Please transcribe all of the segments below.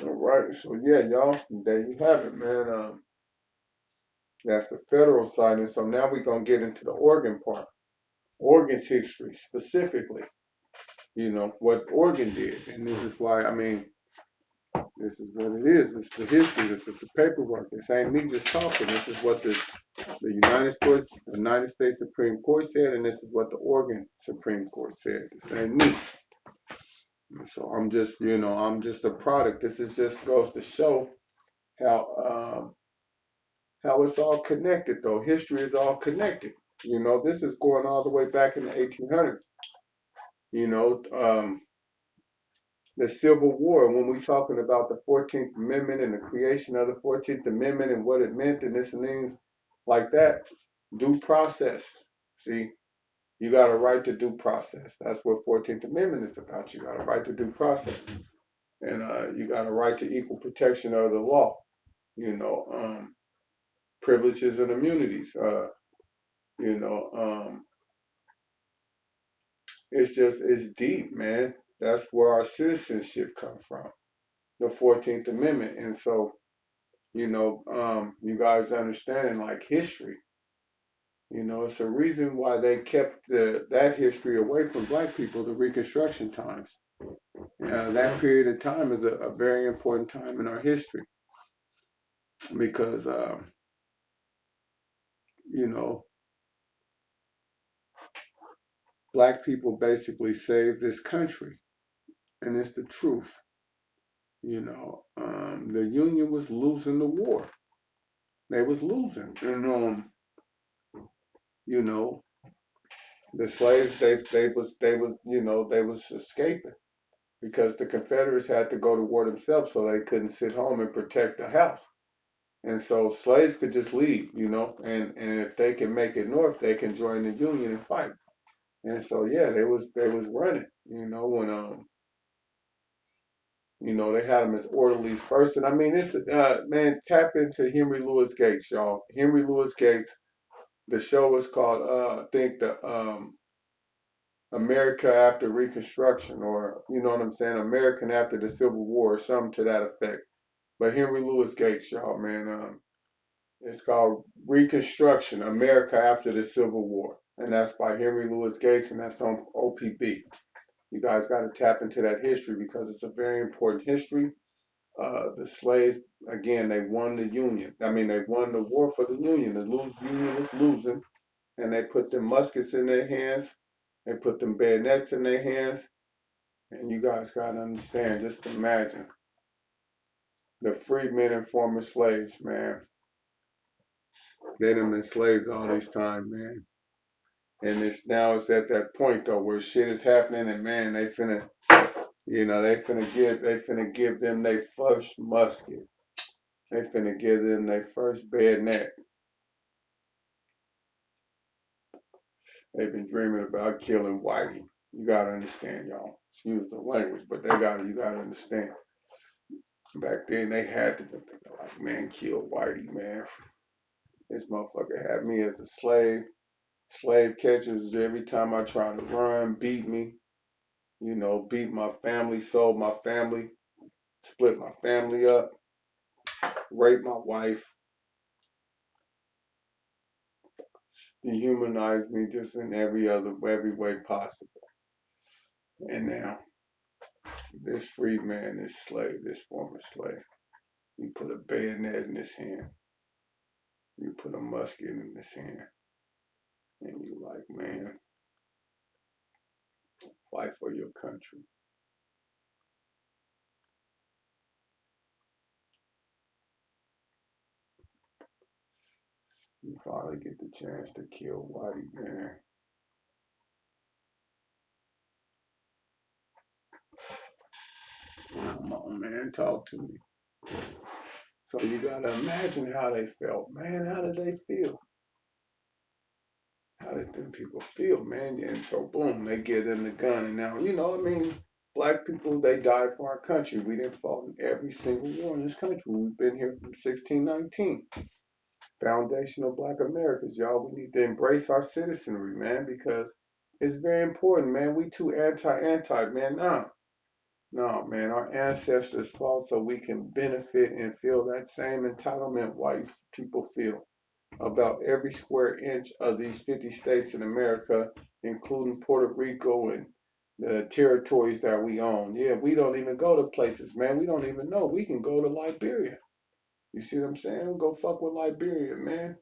All right, so yeah, y'all, there you have it, man. That's the federal side, and so now we're gonna get into the Oregon part, Oregon's history specifically. You know what Oregon did, and this is why. I mean, this is what it is. It's the history. This is the paperwork. This ain't me just talking. This is what the United States Supreme Court said, and this is what the Oregon Supreme Court said. This ain't me. So I'm just, I'm just a product. This is just goes to show how how it's all connected, though. History is all connected. This is going all the way back in the 1800s. You know, the Civil War, when we're talking about the 14th Amendment and the creation of the 14th Amendment and what it meant and this and things like that, due process. See, you got a right to due process. That's what 14th Amendment is about. You got a right to due process. And you got a right to equal protection of the law. You know, privileges and immunities. You know, it's deep, man. That's where our citizenship comes from, the 14th Amendment. And so, you guys understanding like history, it's a reason why they kept that history away from black people, the Reconstruction times. That period of time is a very important time in our history because, you know, black people basically saved this country, and it's the truth. The Union was losing the war. They was losing, and you know, the slaves they was escaping because the Confederates had to go to war themselves, so they couldn't sit home and protect the house. And so slaves could just leave, and if they can make it north, they can join the Union and fight. And so yeah, they was running, when they had them as orderlies first. And I mean, it's man, tap into Henry Louis Gates, y'all. Henry Louis Gates. The show was called I think the America After Reconstruction, or you know what I'm saying, American After the Civil War, or something to that effect. But Henry Louis Gates, y'all, man, it's called Reconstruction, America After the Civil War, and that's by Henry Louis Gates, and that's on OPB. You guys got to tap into that history because it's a very important history. The slaves, again, they won the Union. I mean, they won the war for the Union. The Union was losing, and they put them muskets in their hands. They put them bayonets in their hands. And you guys got to understand, just imagine the freedmen and former slaves, man. They done been slaves all this time, man. And it's at that point though where shit is happening, and man, they finna give them their first musket. They finna give them their first bayonet. They've been dreaming about killing Whitey. You gotta understand, y'all. Excuse the language, but you gotta understand. Back then they had to be like, man, kill Whitey, man. This motherfucker had me as a slave. Slave catchers every time I try to run, beat me, beat my family, sold my family, split my family up, raped my wife, dehumanized me just in every way possible. And now, this free man, this slave, this former slave, you put a bayonet in his hand, you put a musket in his hand, and you like, man, fight for your country. You finally get the chance to kill Whitey, man. Come on, man, talk to me. So you gotta imagine how they felt, man. How did they feel? How did them people feel, man? And so boom, they give them the gun, and now black people, they died for our country. We didn't fought in every single war in this country. We've been here from 1619. Foundational Black Americans, y'all. We need to embrace our citizenry, man, because it's very important, man. We too anti, man. Nah, No, man, our ancestors fought so we can benefit and feel that same entitlement white people feel about every square inch of these 50 states in America, including Puerto Rico and the territories that we own. Yeah, we don't even go to places, man. We don't even know. We can go to Liberia. You see what I'm saying? Go fuck with Liberia, man.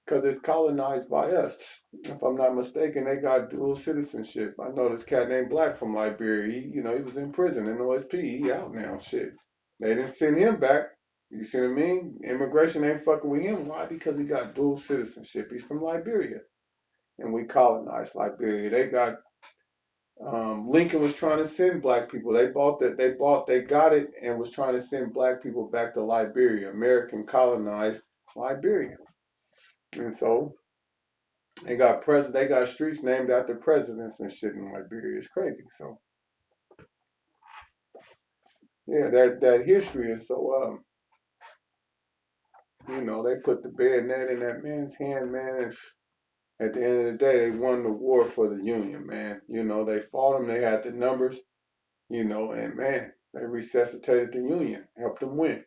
Because it's colonized by us. If I'm not mistaken, they got dual citizenship. I know this cat named Black from Liberia. He was in prison in OSP. He out now. Shit. They didn't send him back. You see what I mean? Immigration ain't fucking with him. Why? Because he got dual citizenship. He's from Liberia. And we colonized Liberia. They got Lincoln was trying to send black people. They got it and was trying to send black people back to Liberia. American colonized Liberia. And so they got streets named after presidents and shit in Liberia. It's crazy. So yeah, that history is so they put the bayonet in that man's hand, man, and at the end of the day they won the war for the Union, man. They fought them, they had the numbers, and man, they resuscitated the Union, helped them win.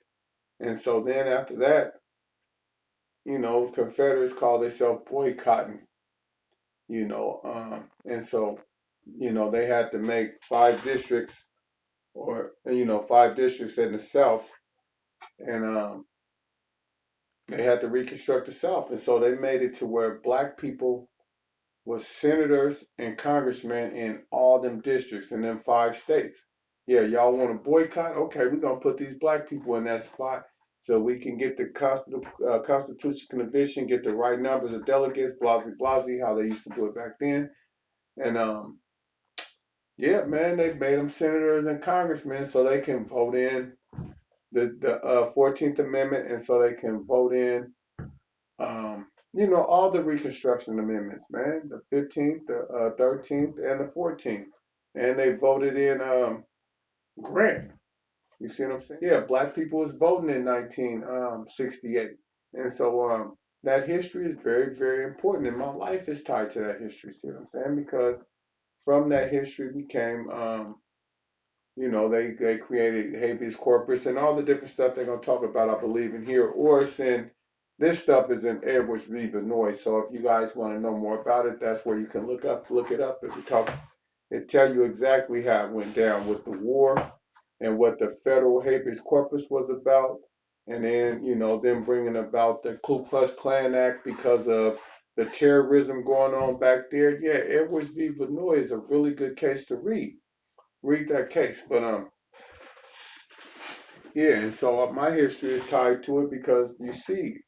And so then after that, Confederates called themselves boycotting, and so, they had to make five districts or, five districts in the South, and they had to reconstruct the South. And so they made it to where black people was senators and congressmen in all them districts in them five states. Yeah, y'all want to boycott? Okay, we're going to put these black people in that spot so we can get the Constitution Convention, get the right numbers of delegates, blasey, how they used to do it back then. And yeah, man, they made them senators and congressmen so they can vote in the 14th Amendment, and so they can vote in, all the Reconstruction amendments, man, the 15th, the 13th, and the 14th. And they voted in Grant. You see what I'm saying? Yeah, black people was voting in 1968. And so that history is very, very important. And my life is tied to that history, see what I'm saying? Because from that history became they created habeas corpus and all the different stuff they're gonna talk about, I believe, in here, or it's in this stuff is in Edwards v. Benoit. So if you guys want to know more about it, that's where you can look it up. It tell you exactly how it went down with the war and what the federal habeas corpus was about, and then them bringing about the Ku Klux Klan Act because of the terrorism going on back there. Yeah, Edwards v. Benoit is a really good case to read that case. But yeah, and so my history is tied to it because you see,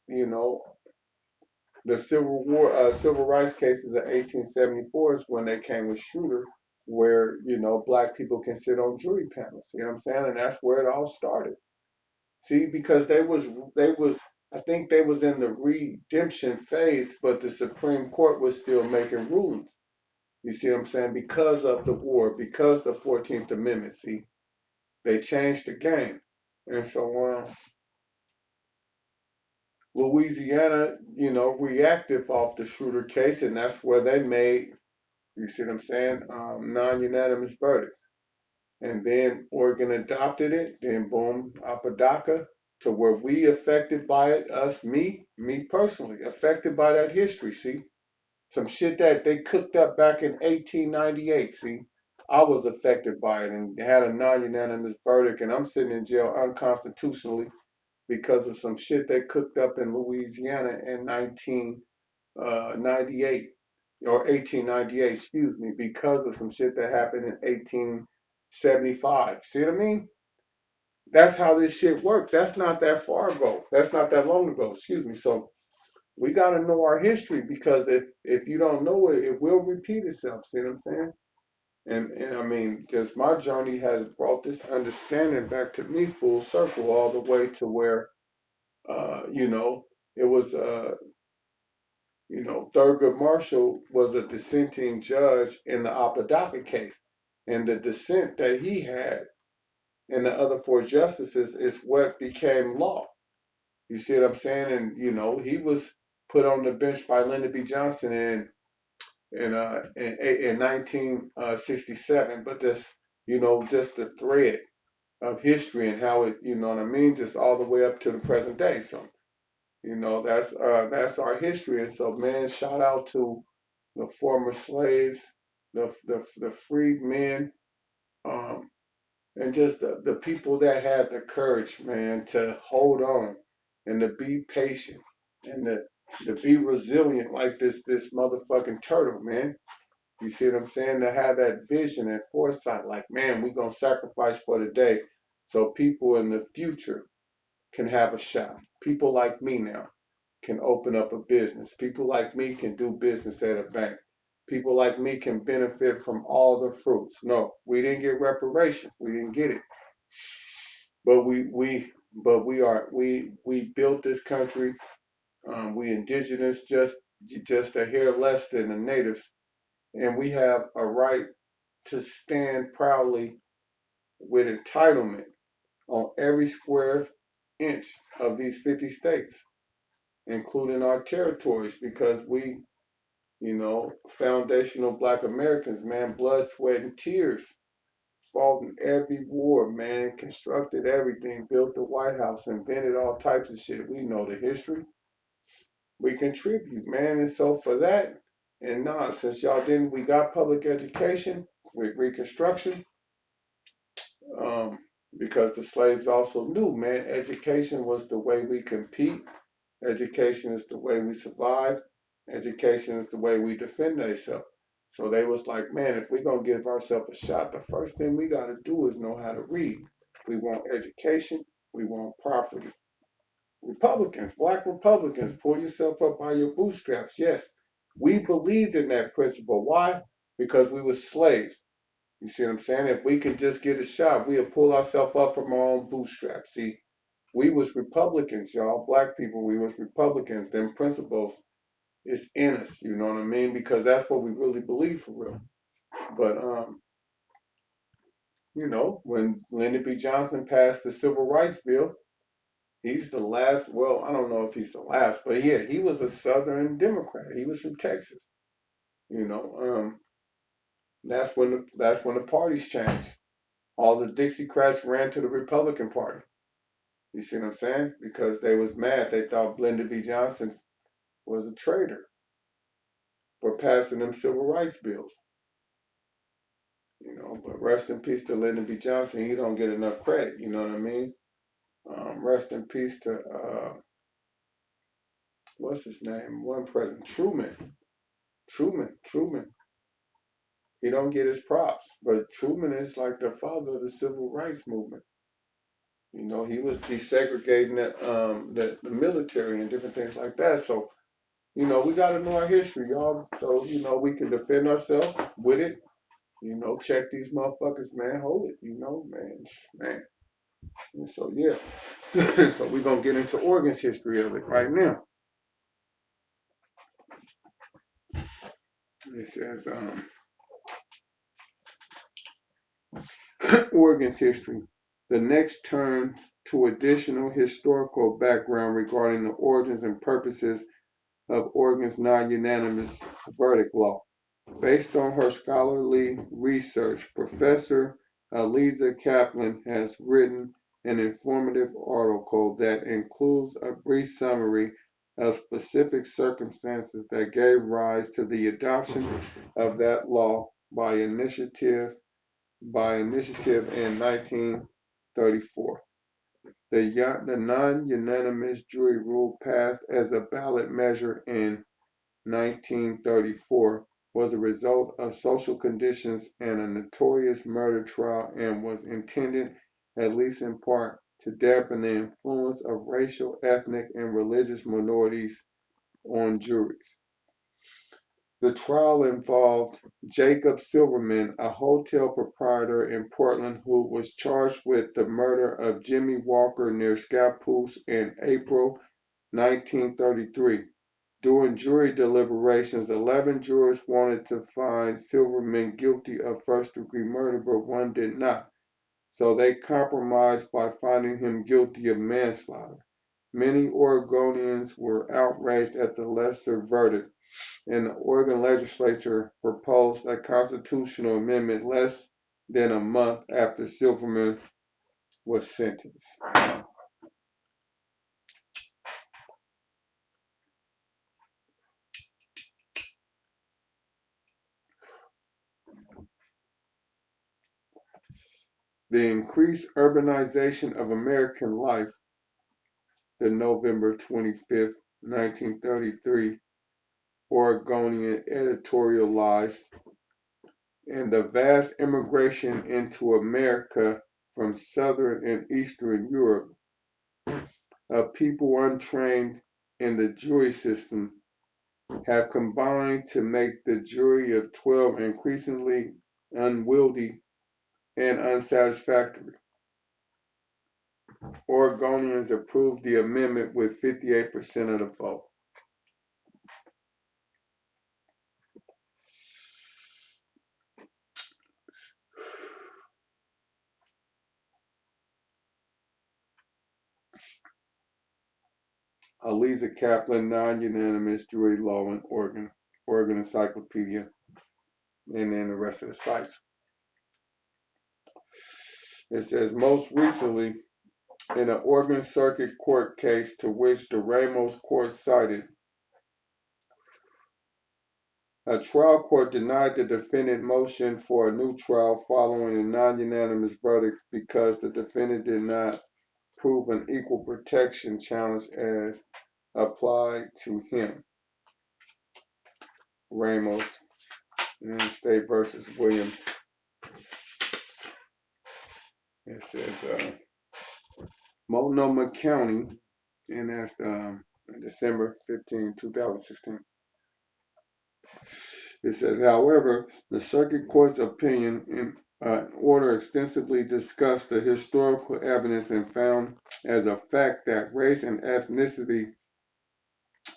the civil rights cases of 1874 is when they came with Schroeder, where black people can sit on jury panels. You know what I'm saying? And that's where it all started. See, because they was I think they was in the redemption phase, but the Supreme Court was still making rulings. You see what I'm saying? Because of the war, because the 14th Amendment. See, they changed the game. And so Louisiana, reactive off the Schroeder case, and that's where they made, you see what I'm saying, non-unanimous verdicts. And then Oregon adopted it, then boom, Apodaca, to where we affected by it, me personally, affected by that history, see? Some shit that they cooked up back in 1898, see? I was affected by it and had a non-unanimous verdict, and I'm sitting in jail unconstitutionally because of some shit they cooked up in Louisiana in 1998 or 1898, excuse me, because of some shit that happened in 1875. See what I mean? That's how this shit worked. That's not that far ago. That's not that long ago. Excuse me. So we got to know our history because if you don't know it, it will repeat itself. See what I'm saying? And I mean, just my journey has brought this understanding back to me full circle all the way to where it was, Thurgood Marshall was a dissenting judge in the Apodaca case. And the dissent that he had and the other four justices is what became law. You see what I'm saying? And, he was put on the bench by Lyndon B. Johnson in 1967. But this, just the thread of history and how it, just all the way up to the present day. So, that's our history. And so, man, shout out to the former slaves, the freed men, um, and just the people that had the courage, man, to hold on and to be patient and to be resilient like this motherfucking turtle, man. You see what I'm saying? To have that vision and foresight, like, man, we gonna sacrifice for today so people in the future can have a shot. People like me now can open up a business. People like me can do business at a bank. People like me can benefit from all the fruits. No, we didn't get reparations. We didn't get it. But we built this country. We indigenous just a hair less than the natives, and we have a right to stand proudly with entitlement on every square inch of these 50 states, including our territories, because we, foundational Black Americans, man, blood, sweat, and tears, fought in every war, man, constructed everything, built the White House, invented all types of shit. We know the history. We contribute, man. And so for that, and since y'all didn't, we got public education with Reconstruction, um, because the slaves also knew, man, education was the way we compete. Education is the way we survive. Education is the way we defend ourselves. So they was like, man, if we're going to give ourselves a shot, the first thing we got to do is know how to read. We want education. We want property. Republicans, Black Republicans, pull yourself up by your bootstraps. Yes, we believed in that principle. Why? Because we were slaves. You see what I'm saying? If we could just get a shot, we'll pull ourselves up from our own bootstraps. See, we was Republicans, y'all. Black people, we was Republicans. Them principles is in us, you know what I mean? Because that's what we really believe for real. But when Lyndon B. Johnson passed the Civil Rights Bill, he's the last, well, I don't know if he's the last, but yeah, he was a Southern Democrat. He was from Texas. That's when the parties changed. All the Dixiecrats ran to the Republican Party. You see what I'm saying? Because they was mad. They thought Lyndon B. Johnson was a traitor for passing them civil rights bills. But rest in peace to Lyndon B. Johnson. He don't get enough credit. You know what I mean? Rest in peace to what's his name? One president, Truman. Truman. He don't get his props, but Truman is like the father of the civil rights movement. He was desegregating the military and different things like that. So, we got to know our history, y'all. So, we can defend ourselves with it. Check these motherfuckers, man. Hold it, man. And so, yeah. So, we're going to get into Oregon's history of it right now. It says, Oregon's history. The next turn to additional historical background regarding the origins and purposes of Oregon's non-unanimous verdict law. Based on her scholarly research, Professor Aliza Kaplan has written an informative article that includes a brief summary of specific circumstances that gave rise to the adoption of that law by initiative in 1934. The non-unanimous jury rule passed as a ballot measure in 1934 was a result of social conditions and a notorious murder trial and was intended, at least in part, to dampen the influence of racial, ethnic, and religious minorities on juries. The trial involved Jacob Silverman, a hotel proprietor in Portland who was charged with the murder of Jimmy Walker near Scappoose in April 1933. During jury deliberations, 11 jurors wanted to find Silverman guilty of first-degree murder, but one did not. So they compromised by finding him guilty of manslaughter. Many Oregonians were outraged at the lesser verdict, and the Oregon legislature proposed a constitutional amendment less than a month after Silverman was sentenced. The increased urbanization of American life, the November 25th, 1933 Oregonian editorialized, and the vast immigration into America from Southern and Eastern Europe of people untrained in the jury system have combined to make the jury of 12 increasingly unwieldy and unsatisfactory. Oregonians approved the amendment with 58% of the vote. Eliza Kaplan, non-unanimous jury law in Oregon Encyclopedia, and then the rest of the sites. It says, most recently, in an Oregon Circuit Court case to which the Ramos Court cited, a trial court denied the defendant motion for a new trial following a non-unanimous verdict because the defendant did not prove an equal protection challenge as applied to him. Ramos, United States versus Williams. It says Multnomah County, and that's December 15, 2016. It says, however, the circuit court's opinion in order extensively discussed the historical evidence and found as a fact that race and ethnicity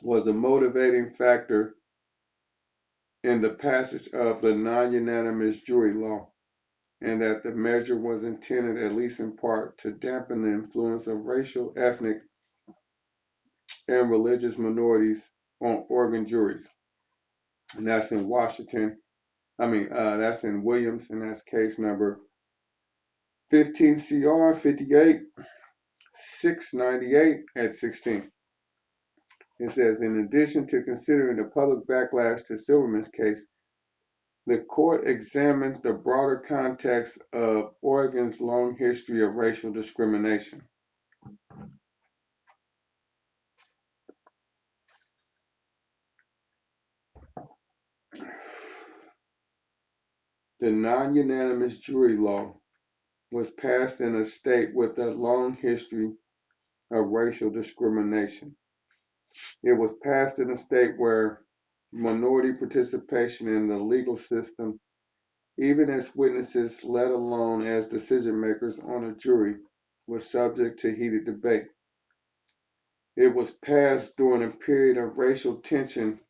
was a motivating factor in the passage of the non-unanimous jury law, and that the measure was intended, at least in part, to dampen the influence of racial, ethnic, and religious minorities on Oregon juries. And that's in that's in Williams, and that's case number 15 CR 58 698 at 16. It says, in addition to considering the public backlash to Silverman's case, the court examined the broader context of Oregon's long history of racial discrimination. The non-unanimous jury law was passed in a state with a long history of racial discrimination. It was passed in a state where minority participation in the legal system, even as witnesses, let alone as decision makers on a jury, was subject to heated debate. It was passed during a period of racial tension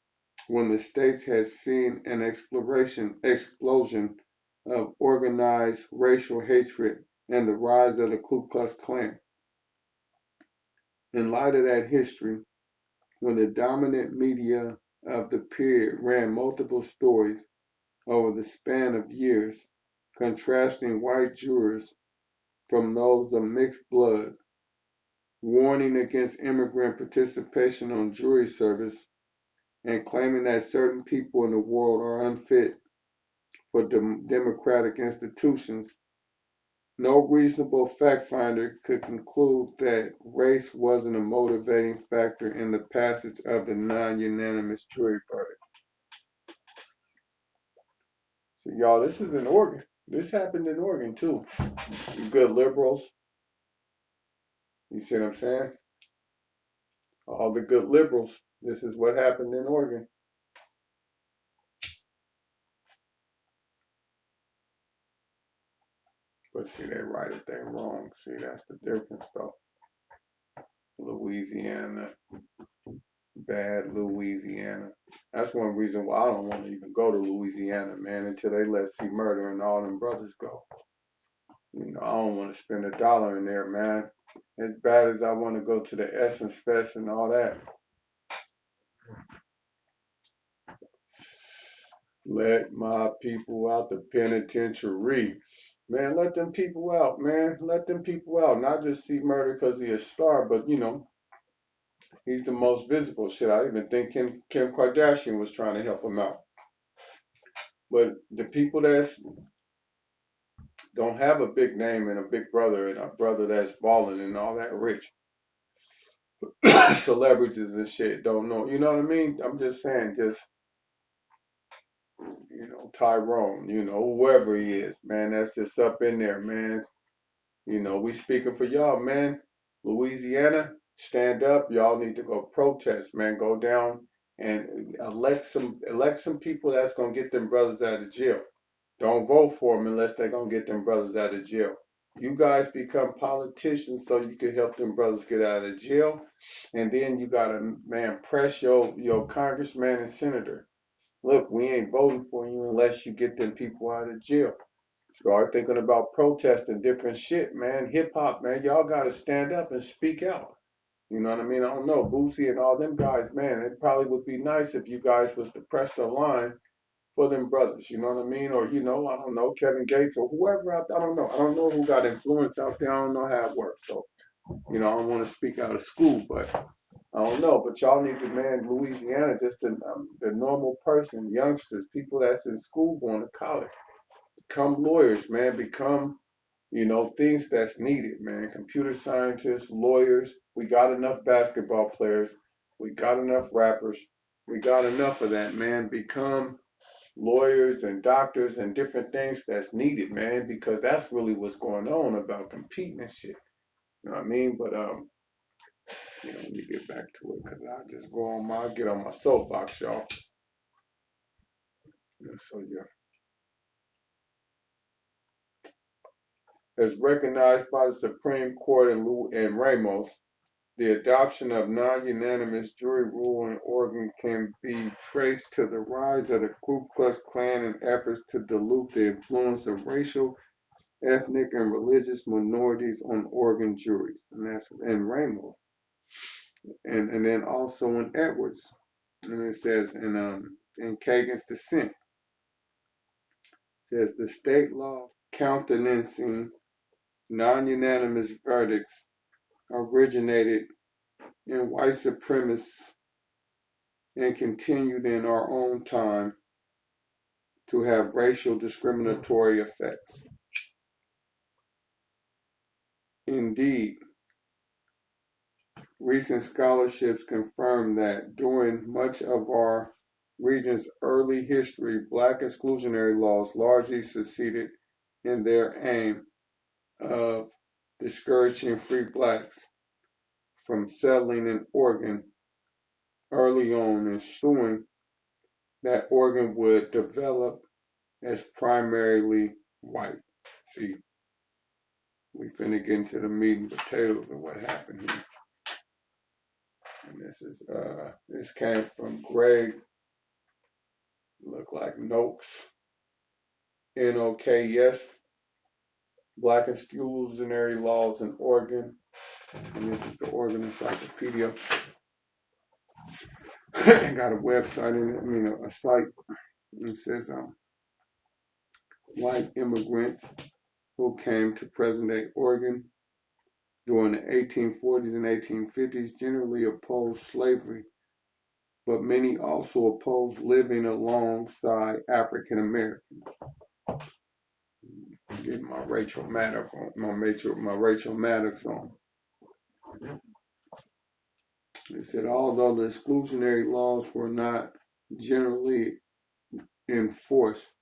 when the states had seen an explosion of organized racial hatred and the rise of the Ku Klux Klan. In light of that history, when the dominant media of the period ran multiple stories over the span of years, contrasting white jurors from those of mixed blood, warning against immigrant participation on jury service, and claiming that certain people in the world are unfit for democratic institutions, no reasonable fact finder could conclude that race wasn't a motivating factor in the passage of the non-unanimous jury verdict. So, y'all, this is in Oregon. This happened in Oregon, too. You good liberals. You see what I'm saying? All the good liberals. This is what happened in Oregon. But see, they write a thing wrong. See, that's the difference, though. Louisiana. Bad Louisiana. That's one reason why I don't want to even go to Louisiana, man, until they let C Murder and all them brothers go. You know, I don't want to spend $1 in there, man. As bad as I want to go to the Essence Fest and all that. Let my people out the penitentiary. Man, let them people out, man. Let them people out. Not just see murder because he's a star, but he's the most visible. Shit, I even think Kim Kardashian was trying to help him out. But the people that don't have a big name and a big brother and a brother that's balling and all that rich, celebrities and shit don't know. You know what I mean? I'm just saying, Tyrone, whoever he is, man, that's just up in there, man. We speaking for y'all, man. Louisiana, stand up. Y'all need to go protest, man. Go down and elect some people that's gonna get them brothers out of jail. Don't vote for them unless they're gonna get them brothers out of jail. You guys become politicians so you can help them brothers get out of jail, and then you gotta, man, press your congressman and senator. Look, we ain't voting for you unless you get them people out of jail. Start thinking about protesting different shit, man. Hip hop, man. Y'all got to stand up and speak out. You know what I mean? I don't know. Boosie and all them guys, man. It probably would be nice if you guys was to press the line for them brothers. You know what I mean? Or, I don't know, Kevin Gates or whoever out there. I don't know. I don't know who got influence out there. I don't know how it works. So, I don't want to speak out of school, but I don't know. But y'all need to, man, Louisiana, just the normal person, youngsters, people that's in school going to college. Become lawyers, man. Become, things that's needed, man. Computer scientists, lawyers. We got enough basketball players. We got enough rappers. We got enough of that, man. Become lawyers and doctors and different things that's needed, man, because that's really what's going on about competing and shit. You know what I mean? But let me get back to it because I just get on my soapbox, y'all. So yeah. As recognized by the Supreme Court in Ramos, the adoption of non-unanimous jury rule in Oregon can be traced to the rise of the Ku Klux Klan and efforts to dilute the influence of racial, ethnic, and religious minorities on Oregon juries. And that's in Ramos. And then also in Edwards. And it says in Kagan's dissent, it says the state law countenancing non-unanimous verdicts originated in white supremacists and continued in our own time to have racial discriminatory effects. Indeed, recent scholarships confirm that during much of our region's early history, black exclusionary laws largely succeeded in their aim of discouraging free blacks from settling in Oregon early on, ensuring that Oregon would develop as primarily white. See, we finna get into the meat and potatoes of what happened here. And this came from Greg, look like Noakes, N-O-K, yes, Black Exclusionary Laws in Oregon. And this is the Oregon Encyclopedia. Got a website in it, a site. It says white immigrants who came to present-day Oregon during the 1840s and 1850s generally opposed slavery, but many also opposed living alongside African Americans. Getting my Rachel Maddox on. They said although the exclusionary laws were not generally enforced,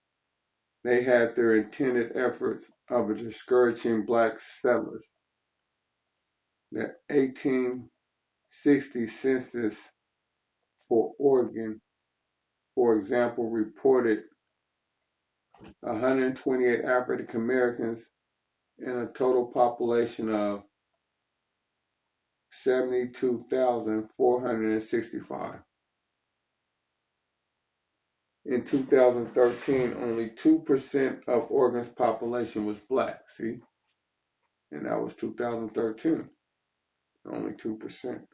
they had their intended efforts of discouraging black settlers. The 1860 census for Oregon, for example, reported 128 African Americans in a total population of 72,465. In 2013, only 2% of Oregon's population was black, see? And that was 2013, only 2%.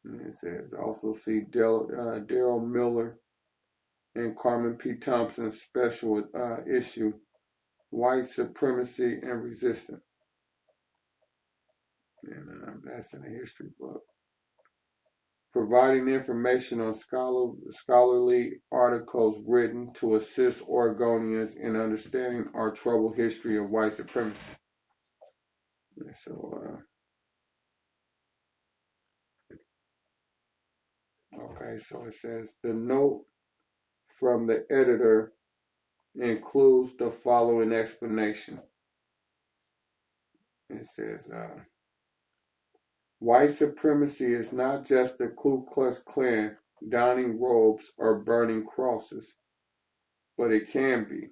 And it says also see Daryl Miller and Carmen P. Thompson's special issue White Supremacy and Resistance. And that's in a history book. Providing information on scholarly articles written to assist Oregonians in understanding our troubled history of white supremacy. And so, so it says, the note from the editor includes the following explanation. It says, white supremacy is not just the Ku Klux Klan donning robes or burning crosses, but it can be.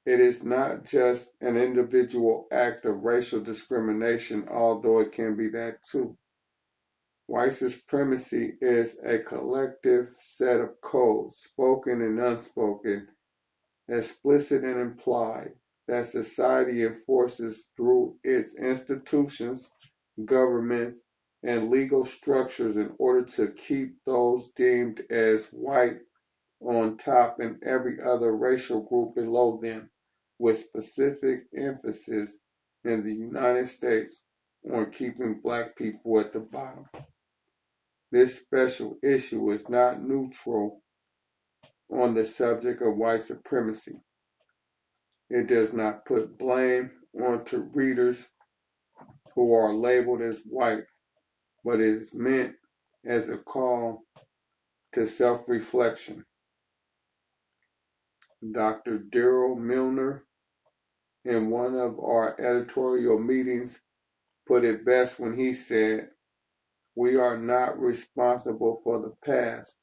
It is not just an individual act of racial discrimination, although it can be that too. White supremacy is a collective set of codes, spoken and unspoken, explicit and implied, that society enforces through its institutions, governments, and legal structures in order to keep those deemed as white on top and every other racial group below them, with specific emphasis in the United States on keeping black people at the bottom. This special issue is not neutral on the subject of white supremacy. It does not put blame onto readers who are labeled as white, but is meant as a call to self-reflection. Dr. Daryl Milner, in one of our editorial meetings, put it best when he said, "We are not responsible for the past,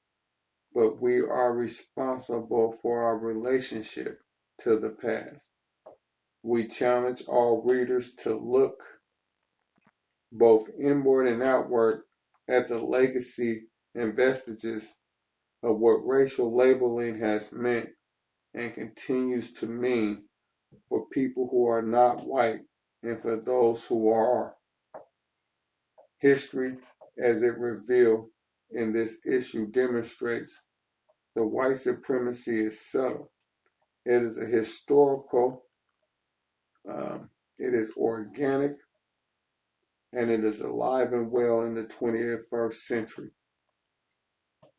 but we are responsible for our relationship to the past." We challenge all readers to look both inward and outward at the legacy and vestiges of what racial labeling has meant and continues to mean for people who are not white and for those who are. History, as it revealed in this issue, demonstrates the white supremacy is subtle. It is a historical, it is organic, and it is alive and well in the 21st century.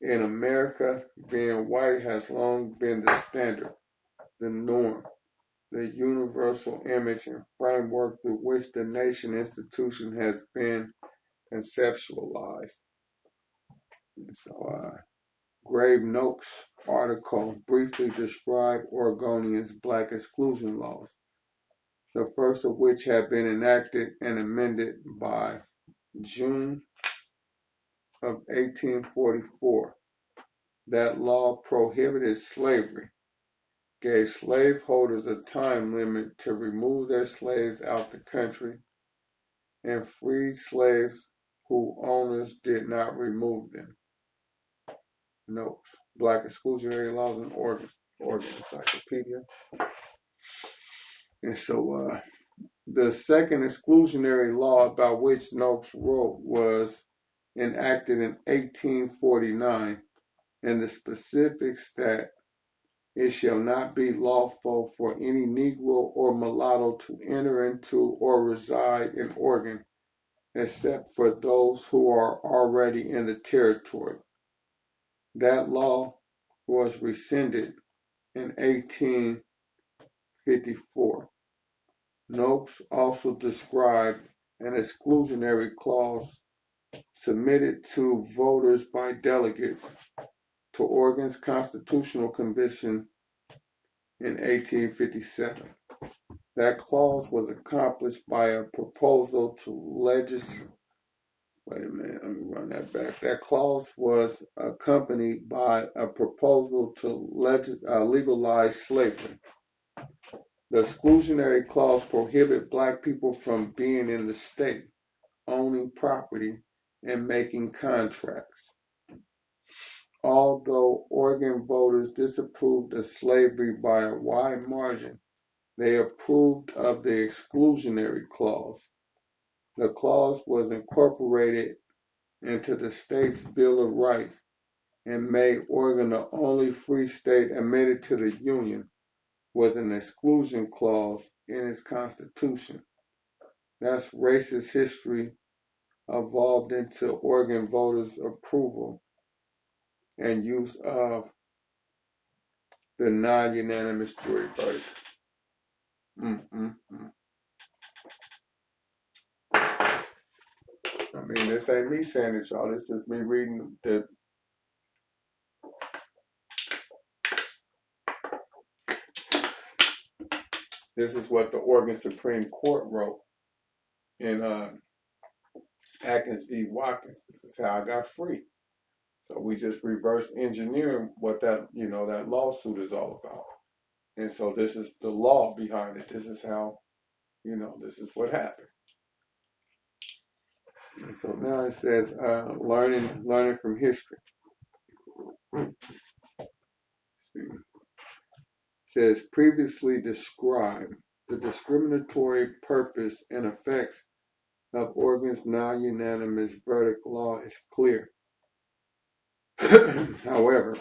In America, being white has long been the standard, the norm, the universal image and framework through which the nation institution has been conceptualized. And so, Grave Noakes' article briefly described Oregonians' black exclusion laws, the first of which had been enacted and amended by June of 1844. That law prohibited slavery, gave slaveholders a time limit to remove their slaves out the country, and freed slaves whose owners did not remove them. Notes: Black Exclusionary Laws in Oregon Encyclopedia. And so, the second exclusionary law about which Noakes wrote was enacted in 1849, and the specifics that it shall not be lawful for any Negro or mulatto to enter into or reside in Oregon, except for those who are already in the territory. That law was rescinded in 1854. Noakes also described an exclusionary clause submitted to voters by delegates to Oregon's Constitutional Convention in 1857. That clause was accomplished by a proposal to That clause was accompanied by a proposal to legalize slavery. The exclusionary clause prohibited black people from being in the state, owning property, and making contracts. Although Oregon voters disapproved of slavery by a wide margin, they approved of the exclusionary clause. The clause was incorporated into the state's Bill of Rights and made Oregon the only free state admitted to the Union, with an exclusion clause in its constitution. Thus, racist history evolved into Oregon voters' approval and use of the non-unanimous jury verdict. I mean, this ain't me saying it, y'all. This is me reading the. This is what the Oregon Supreme Court wrote in Atkins v. Watkins. This is how I got free. So we just reverse engineering what that lawsuit is all about. And so this is the law behind it. This is how, this is what happened. And so now it says learning from history. It says previously described the discriminatory purpose and effects of Oregon's non-unanimous verdict law is clear. However,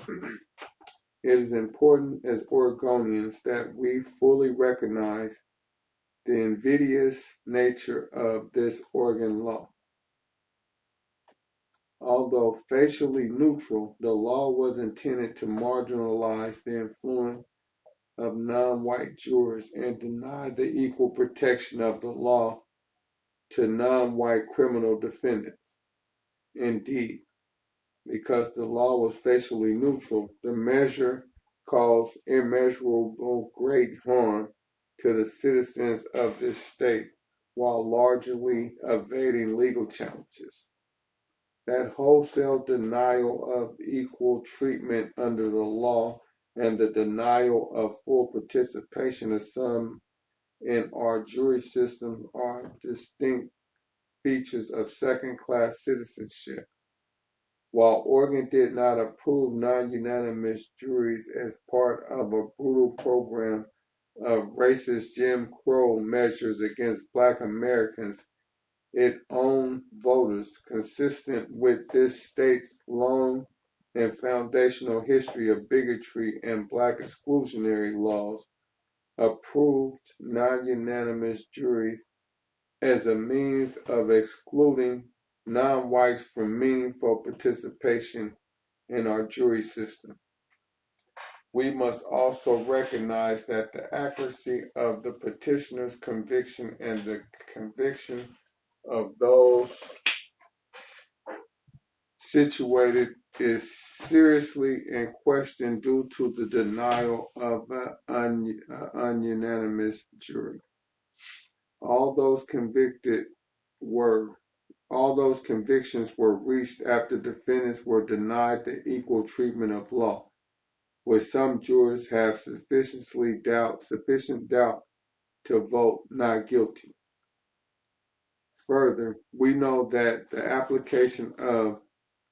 it is important as Oregonians that we fully recognize the invidious nature of this Oregon law. Although facially neutral, the law was intended to marginalize the influence of non-white jurors and deny the equal protection of the law to non-white criminal defendants. Indeed, because the law was facially neutral, the measure caused immeasurable great harm to the citizens of this state while largely evading legal challenges. That wholesale denial of equal treatment under the law and the denial of full participation of some in our jury system are distinct features of second-class citizenship. While Oregon did not approve non-unanimous juries as part of a brutal program of racist Jim Crow measures against Black Americans, it owned voters consistent with this state's long and foundational history of bigotry and Black exclusionary laws, approved non-unanimous juries as a means of excluding non-whites from meaningful participation in our jury system. We must also recognize that the accuracy of the petitioner's conviction and the conviction of those situated is seriously in question due to the denial of an ununanimous jury. All those convictions were reached after defendants were denied the equal treatment of law, where some jurors have sufficient doubt to vote not guilty. Further, we know that the application of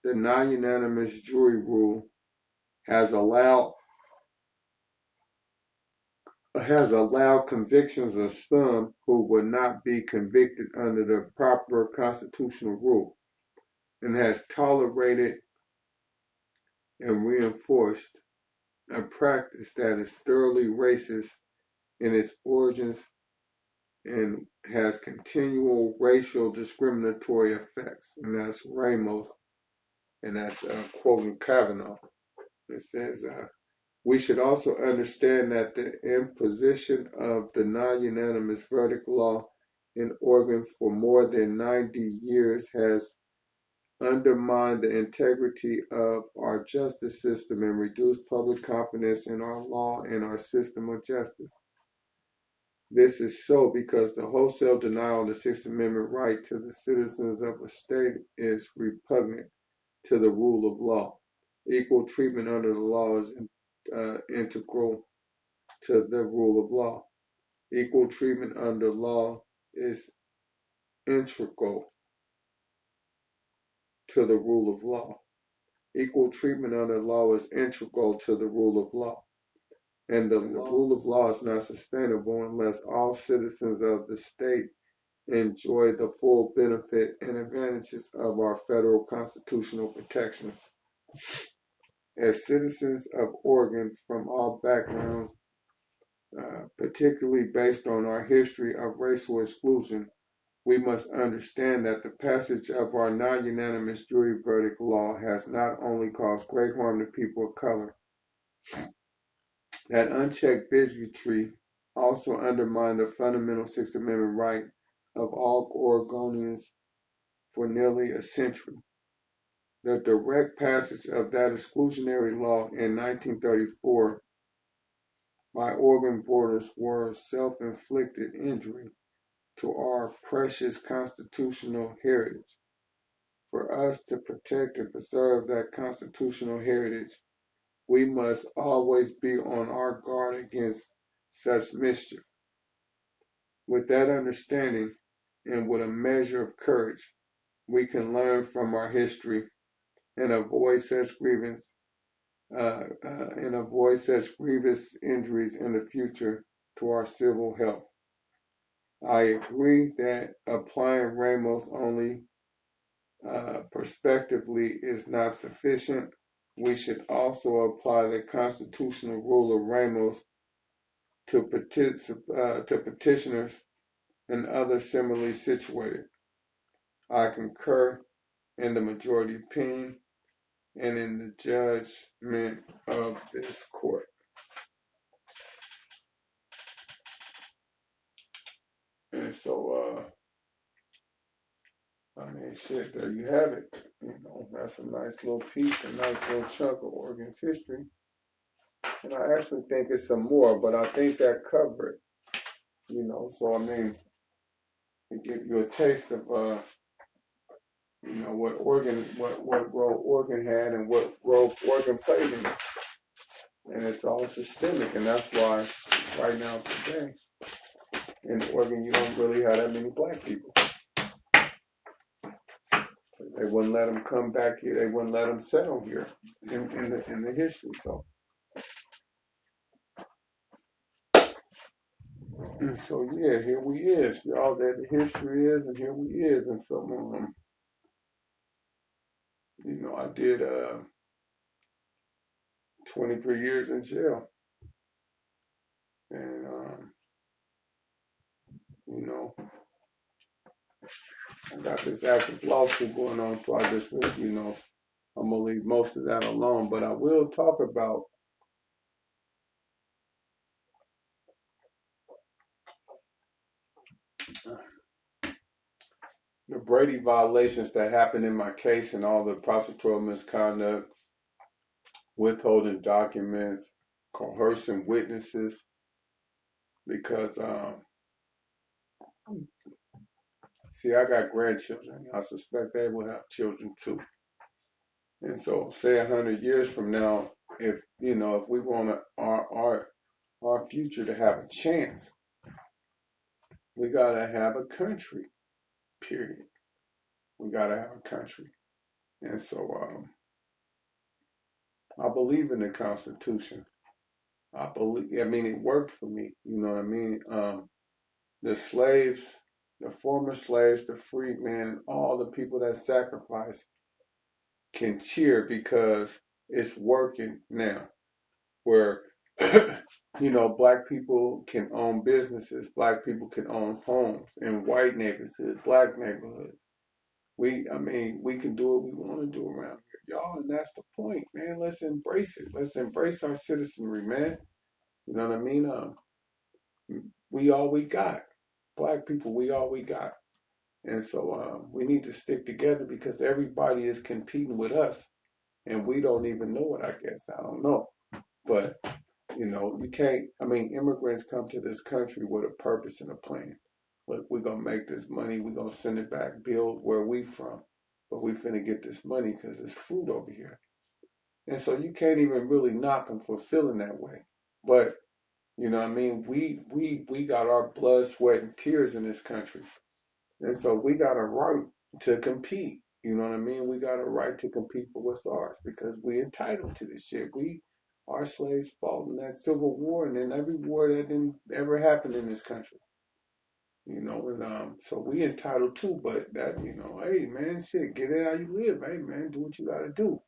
the non-unanimous jury rule has allowed convictions of some who would not be convicted under the proper constitutional rule, and has tolerated and reinforced a practice that is thoroughly racist in its origins and has continual racial discriminatory effects. And that's Ramos, and that's quoting Kavanaugh. It says, we should also understand that the imposition of the non-unanimous verdict law in Oregon for more than 90 years has undermined the integrity of our justice system and reduced public confidence in our law and our system of justice. This is so because the wholesale denial of the Sixth Amendment right to the citizens of a state is repugnant to the rule of law. Equal treatment under the law is integral to the rule of law. Equal treatment under law is integral to the rule of law. Equal treatment under law is integral to the rule of law. And the rule of law is not sustainable unless all citizens of the state enjoy the full benefit and advantages of our federal constitutional protections. As citizens of Oregon from all backgrounds particularly based on our history of racial exclusion, we must understand that the passage of our non-unanimous jury verdict law has not only caused great harm to people of color, that unchecked bigotry also undermined the fundamental Sixth Amendment right of all Oregonians for nearly a century. The direct passage of that exclusionary law in 1934 by Oregon voters were self-inflicted injury to our precious constitutional heritage. For us to protect and preserve that constitutional heritage, we must always be on our guard against such mischief. With that understanding and with a measure of courage, we can learn from our history and avoid such grievous injuries in the future to our civil health. I agree that applying Ramos only prospectively is not sufficient. We should also apply the constitutional rule of Ramos to petitioners and others similarly situated. I concur in the majority opinion and in the judgment of this court. And so, I mean, shit, there you have it. You know, that's a nice little piece, a nice little chunk of Oregon's history. And I actually think it's some more, but I think that covered it. You know, so I mean, it gives you a taste of, you know, what role Oregon had and what role Oregon played in it. And it's all systemic, and that's why right now today in Oregon you don't really have that many black people. They wouldn't let them come back here. They wouldn't let them settle here in the history. So, and so yeah, here we is, y'all. That the history is, and here we is. And so, you know, I did 23 years in jail, and you know, I got this active lawsuit going on. So I just, you know, I'm gonna leave most of that alone. But I will talk about the Brady violations that happened in my case and all the prosecutorial misconduct, withholding documents, coercing witnesses, because see, I got grandchildren. I suspect they will have children too. And so, say 100 years from now, if you know, if we want our future to have a chance, we gotta have a country. Period. We gotta have a country. And so, I believe in the Constitution. I mean, it worked for me. You know what I mean? The slaves, the former slaves, the freedmen, all the people that sacrificed can cheer because it's working now. Where, you know, black people can own businesses, black people can own homes in white neighborhoods, black neighborhoods. I mean, we can do what we want to do around here, y'all, and that's the point, man. Let's embrace it. Let's embrace our citizenry, man. You know what I mean? We all we got. Black people, we all we got. And so we need to stick together because everybody is competing with us and we don't even know it, I guess. I don't know. But, you know, you can't, I mean, immigrants come to this country with a purpose and a plan. Look, we're going to make this money. We're going to send it back, build where we from. But we finna get this money because there's food over here. And so you can't even really knock them for feeling that way. But, you know what I mean? We got our blood, sweat, and tears in this country. And so we got a right to compete. You know what I mean? We got a right to compete for what's ours because we entitled to this shit. Our slaves fought in that Civil War and in every war that didn't ever happen in this country. You know, and so we entitled to, but that, you know, hey man, shit, get it how you live. Hey man, do what you gotta do.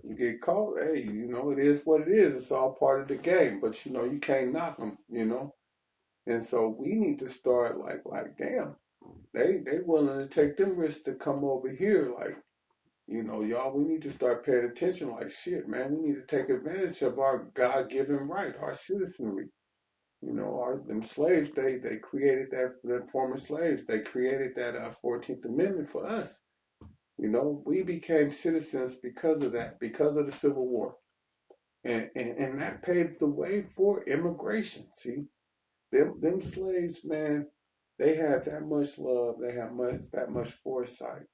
You get caught, hey, it is what it is. It's all part of the game. But you can't knock them. And so we need to start like damn, they willing to take them risks to come over here. Like, y'all, we need to start paying attention. Like shit, man, we need to take advantage of our God-given right, our citizenry. Them slaves, they created that, the former slaves, they created that 14th Amendment for us. We became citizens because of that, because of the Civil War. And that paved the way for immigration. See, them slaves, man, they had that much love, they had that much foresight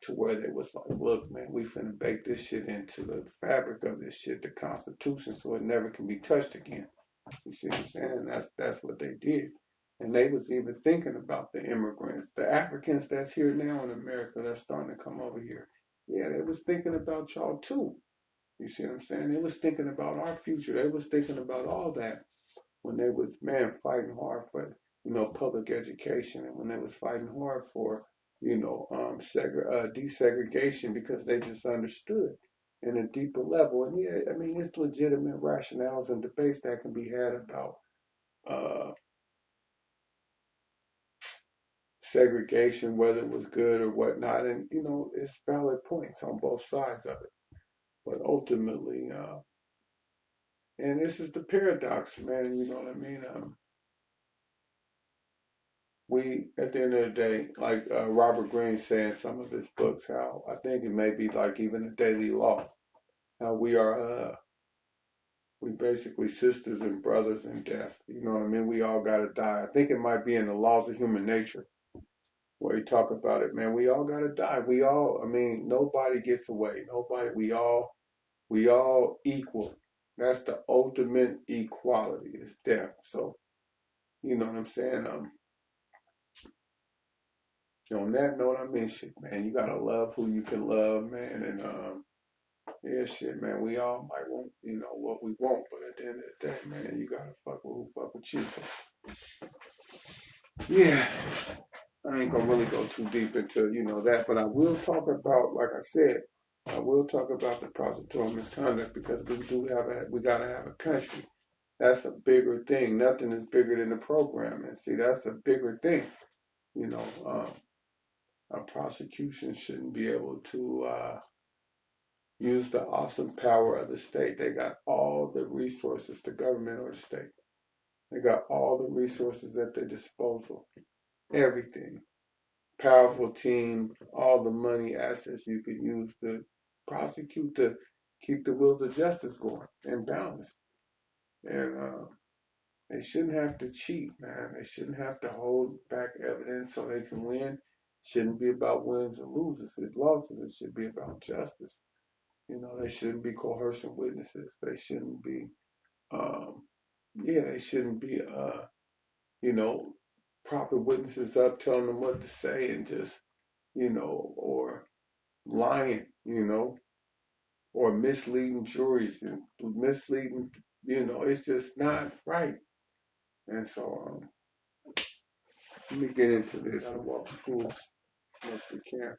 to where they was like, look, man, we finna bake this shit into the fabric of this shit, the Constitution, so it never can be touched again. You see what I'm saying? That's what they did. And they was even thinking about the immigrants, the Africans that's here now in America that's starting to come over here. Yeah, they was thinking about y'all too. You see what I'm saying? They was thinking about our future. They was thinking about all that when they was, man, fighting hard for, public education, and when they was fighting hard for, desegregation, because they just understood in a deeper level. And yeah, I mean, it's legitimate rationales and debates that can be had about uh, segregation, whether it was good or whatnot, and it's valid points on both sides of it. But ultimately, and this is the paradox, man. You know what I mean? We, at the end of the day, like Robert Greene said in some of his books, how I think it may be like even a daily law, how we basically sisters and brothers in death. You know what I mean? We all gotta die. I think it might be in the laws of human nature where he talk about it, man. We all gotta die. I mean, nobody gets away. Nobody. We all equal. That's the ultimate equality is death. So you know what I'm saying? On that note, I mean, shit, man, you gotta love who you can love, man, and yeah, shit, man, we all might want, what we want, but at the end of the day, man, you gotta fuck with who fuck with you. So, yeah, I ain't gonna really go too deep into, that, but I will talk about, like I said, I will talk about the prosecutorial misconduct, because we gotta have a country. That's a bigger thing. Nothing is bigger than the program, and see, that's a bigger thing. You know, a prosecution shouldn't be able to use the awesome power of the state. They got all the resources, the government or the state. They got all the resources at their disposal. Everything. Powerful team, all the money, assets you could use to prosecute, to keep the wheels of justice going and balanced. And they shouldn't have to cheat, man. They shouldn't have to hold back evidence so they can win. It shouldn't be about wins and losses. It's losses. It should be about justice. They shouldn't be coercion witnesses. They shouldn't be, um, they shouldn't be, propping witnesses up, telling them what to say, and just, or lying, or misleading juries and misleading, it's just not right. And so, let me get into this and walk through as much as we can.